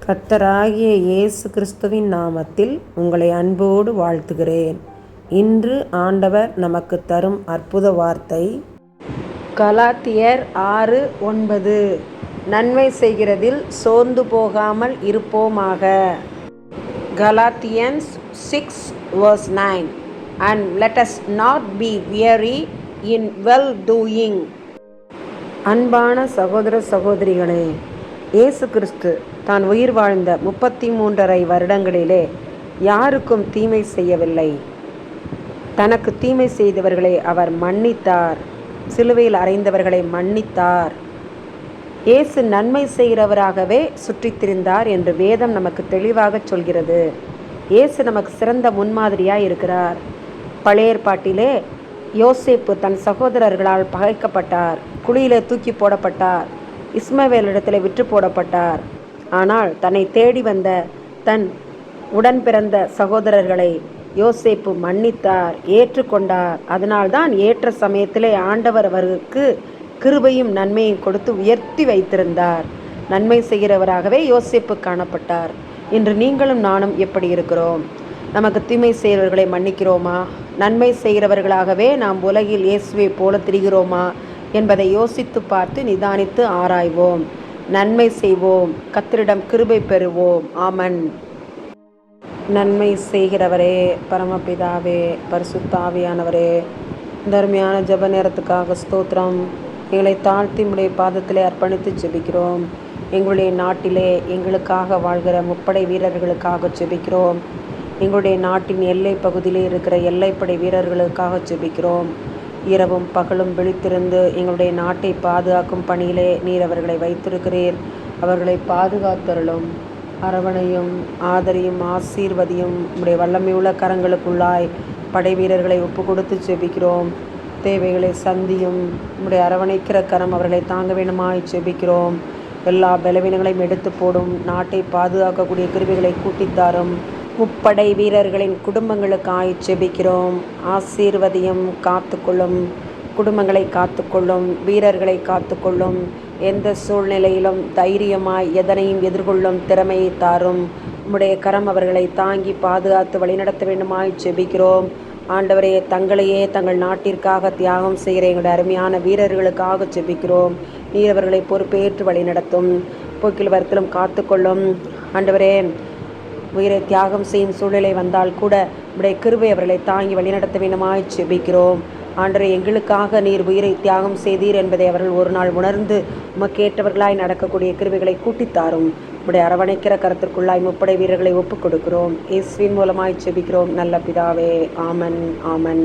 கர்த்தராகிய இயேசு கிறிஸ்துவின் நாமத்தில் உங்களை அன்போடு வாழ்த்துகிறேன். இன்று ஆண்டவர் நமக்கு தரும் அற்புத வார்த்தை கலாத்தியர் 6:9. நன்மை செய்கிறதில் சோர்ந்து போகாமல் இருப்போமாக. Galatians 6:9. And let us not be weary in well doing. அன்பான சகோதர சகோதரிகளே, இயேசு கிறிஸ்து தான் உயிர் வாழ்ந்த 33.5 வருடங்களிலே யாருக்கும் தீமை செய்யவில்லை. தனக்கு தீமை செய்தவர்களை அவர் மன்னித்தார். சிலுவையில் அறைந்தவர்களை மன்னித்தார். இயேசு நன்மை செய்கிறவராகவே சுற்றித் திரிந்தார் என்று வேதம் நமக்கு தெளிவாக சொல்கிறது. இயேசு நமக்கு சிறந்த முன்மாதிரியாய் இருக்கிறார். பழைய ஏற்பாட்டிலே யோசேப்பு தன் சகோதரர்களால் பகைக்கப்பட்டார். குழியிலே தூக்கி போடப்பட்டார். இஸ்மவேலிடத்தில் விற்று போடப்பட்டார். ஆனால் தன்னை தேடி வந்த தன் உடன் பிறந்த சகோதரர்களை யோசேப்பு மன்னித்தார், ஏற்றுக்கொண்டார். அதனால்தான் ஏற்ற சமயத்திலே ஆண்டவர் அவருக்கு கிருபையும் நன்மையும் கொடுத்து உயர்த்தி வைத்திருந்தார். நன்மை செய்கிறவராகவே யோசேப்பு காணப்பட்டார். இன்று நீங்களும் நானும் எப்படி இருக்கிறோம்? நமக்கு தீமை செய்கிறவர்களை மன்னிக்கிறோமா? நன்மை செய்கிறவர்களாகவே நாம் உலகில் இயேசுவை போல திரிகிறோமா என்பதை யோசித்து பார்த்து நிதானித்து ஆராய்வோம். நன்மை செய்வோம், கர்த்தரிடம் கிருபை பெறுவோம். ஆமன். நன்மை செய்கிறவரே, பரமபிதாவே, பரிசுத்த ஆவியானவரே, தர்மையான ஜெப நேரத்துக்காக ஸ்தோத்திரம். எங்களை தாழ்த்தி உம்முடைய பாதத்திலே அர்ப்பணித்து ஜெபிக்கிறோம். எங்களுடைய நாட்டிலே எங்களுக்காக வாழ்கிற முப்படை வீரர்களுக்காக ஜெபிக்கிறோம். எங்களுடைய நாட்டின் எல்லை பகுதியிலே இருக்கிற எல்லைப்படை வீரர்களுக்காக ஜெபிக்கிறோம். இரவும் பகலும் விழித்திருந்து எங்களுடைய நாட்டை பாதுகாக்கும் பணியிலே நீர் அவர்களை வைத்திருக்கிறீர். அவர்களை பாதுகாத்தருளும், அரவணையும், ஆதரியும், ஆசீர்வதியும். உம்முடைய வல்லமையுள்ள கரங்களுக்குள்ளாய் படை வீரர்களை ஒப்பு கொடுத்து ஜெபிக்கிறோம். தேவைகளை சந்தியும். உம்முடைய அரவணைக்கிற கரம் அவர்களை தாங்க வேண்டுமாய் ஜெபிக்கிறோம். எல்லா பலவீனங்களையும் எடுத்து போடும். நாட்டை பாதுகாக்கக்கூடிய கிருபைகளை கூட்டித்தாரும். முப்படை வீரர்களின் குடும்பங்களுக்காய் ஜெபிக்கிறோம். ஆசீர்வதியும், காத்துக்கொள்ளும். குடும்பங்களை காத்துக்கொள்ளும், வீரர்களை காத்துக்கொள்ளும். எந்த சூழ்நிலையிலும் தைரியமாய் எதனையும் எதிர்கொள்ளும் திறமையை தாரும். உம்முடைய கரம் அவர்களை தாங்கி பாதுகாத்து வழிநடத்த வேண்டுமாய் ஜெபிக்கிறோம். ஆண்டவரே, தங்களையே தங்கள் நாட்டிற்காக தியாகம் செய்கிற எங்களுடைய அருமையான வீரர்களுக்காக ஜெபிக்கிறோம். நீர் அவர்களை பொறுப்பேற்று வழிநடத்தும். போக்கில் வரத்திலும் காத்துக்கொள்ளும். ஆண்டவரே, உயிரை தியாகம் செய்யும் சூழ்நிலை வந்தால் கூட உடைய கிருபை அவர்களை தாங்கி வழிநடத்த வேண்டுமாய் ஜெபிக்கிறோம். ஆண்டவரே, எங்களுக்காக நீர் உயிரை தியாகம் செய்தீர் என்பதை அவர்கள் ஒரு நாள் உணர்ந்து உமக்கேற்றவர்களாய் நடக்கக்கூடிய கிருபைகளை கூட்டித்தாரும். உடைய அரவணைக்கிற கருத்திற்குள்ளாய் முப்படை வீரர்களை ஒப்புக் கொடுக்கிறோம். இயேசுவின் மூலமாய் ஜெபிக்கிறோம் நல்ல பிதாவே. ஆமன், ஆமன்.